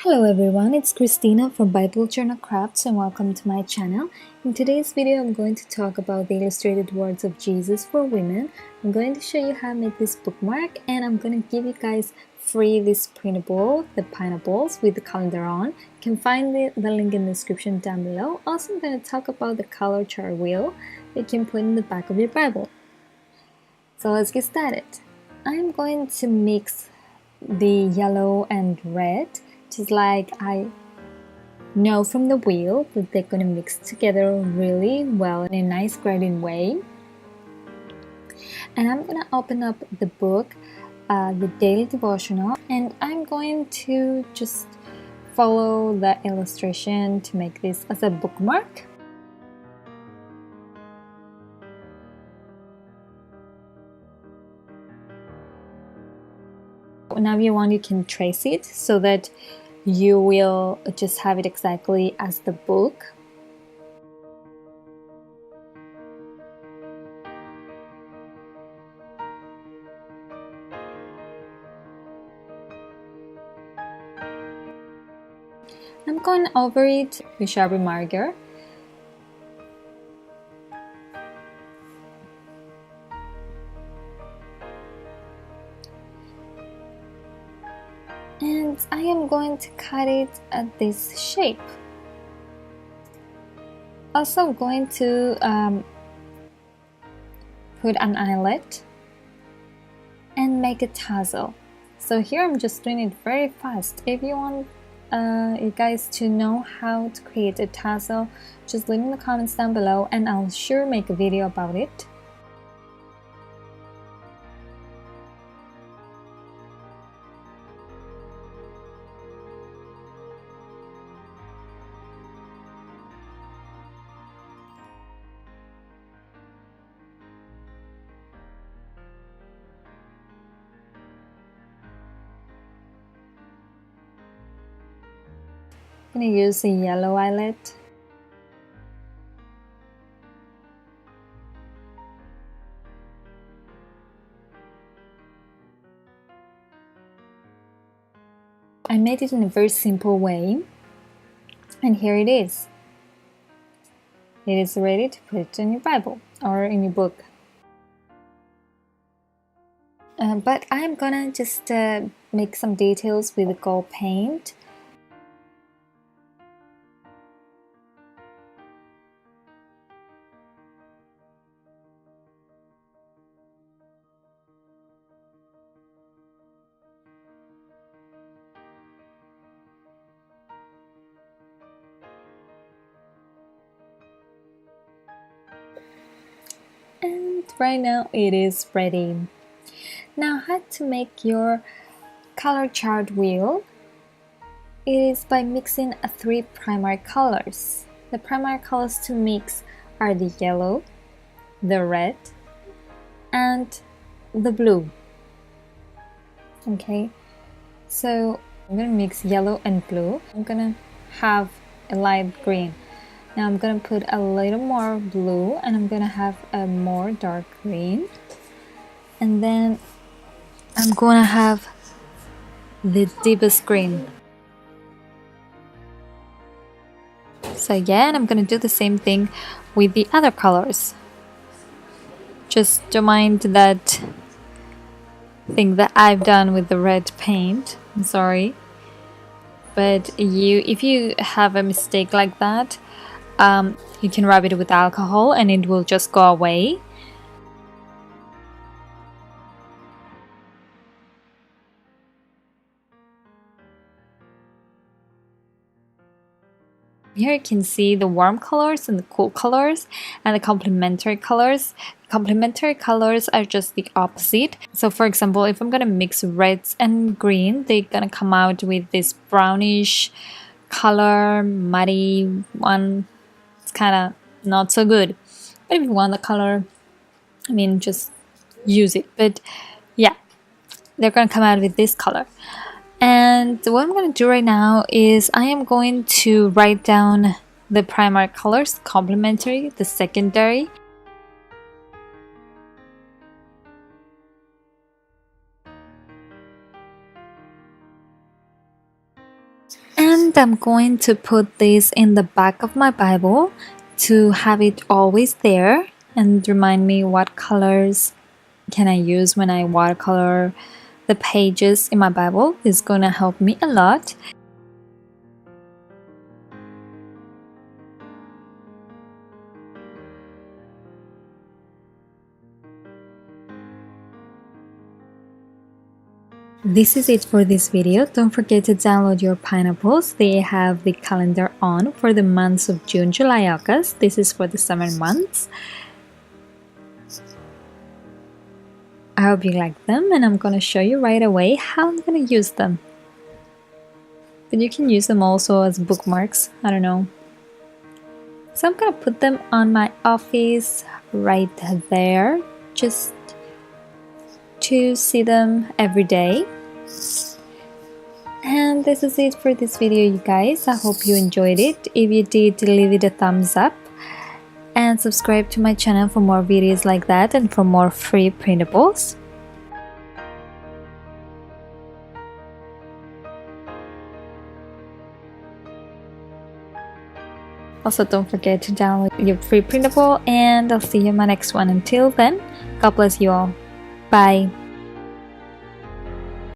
Hello everyone, it's Christina from Bible Journal Crafts and welcome to my channel. In today's video, I'm going to talk about the illustrated words of Jesus for women. I'm going to show you how to make this bookmark and I'm going to give you guys free this printable, the Printables with the calendar on. You can find the link in the description down below. Also, I'm going to talk about the color chart wheel that you can put in the back of your Bible. So let's get started. I'm going to mix the yellow and red. Just like I know from the wheel that they're going to mix together really well in a nice gradient way. And I'm going to open up the book, the daily devotional, and I'm going to just follow the illustration to make this as a bookmark. Now if you want, you can trace it so that you will just have it exactly as the book. I'm going over it with Sharpie marker. And I am going to cut it at this shape. Also, I'm going to put an eyelet and make a tassel. So here I'm just doing it very fast. If you want you guys to know how to create a tassel, just leave in the comments down below and I'll sure make a video about it. I'm going to use a yellow eyelet. I made it in a very simple way, and here it is. It is ready to put in your Bible or in your book. But I'm gonna just make some details with the gold paint. And right now it is ready. Now how to make your color chart wheel? It is by mixing three primary colors. The primary colors to mix are the yellow, the red, and the blue. Okay, so I'm gonna mix yellow and blue. I'm gonna have a light green. Now I'm gonna put a little more blue and I'm gonna have a more dark green. And then I'm gonna have the deepest green. So again, I'm gonna do the same thing with the other colors. Just don't mind that thing that I've done with the red paint. I'm sorry. But if you have a mistake like that, you can rub it with alcohol and it will just go away. Here you can see the warm colors and the cool colors and the complementary colors. Complementary colors are just the opposite. So for example, if I'm gonna mix reds and green, they're gonna come out with this brownish color, muddy one. It's kind of not so good. But if you want the color, I mean, just use it. But yeah, they're gonna come out with this color. And what I'm going to do right now is I am going to write down the primary colors, complementary, the secondary. And I'm going to put this in the back of my Bible to have it always there and remind me what colors can I use when I watercolor the pages in my Bible. Is going to help me a lot. This is it for this video. Don't forget to download your Printables. They have the calendar on for the months of June, July, August. This is for the summer months. I hope you like them, and I'm gonna show you right away how I'm gonna use them. But you can use them also as bookmarks, I don't know. So I'm gonna put them on my office right there, just to see them every day. And this is it for this video, you guys. I hope you enjoyed it. If you did, leave it a thumbs up and subscribe to my channel for more videos like that and for more free printables. Also, don't forget to download your free printable, and I'll see you in my next one. Until then, God bless you all. Bye.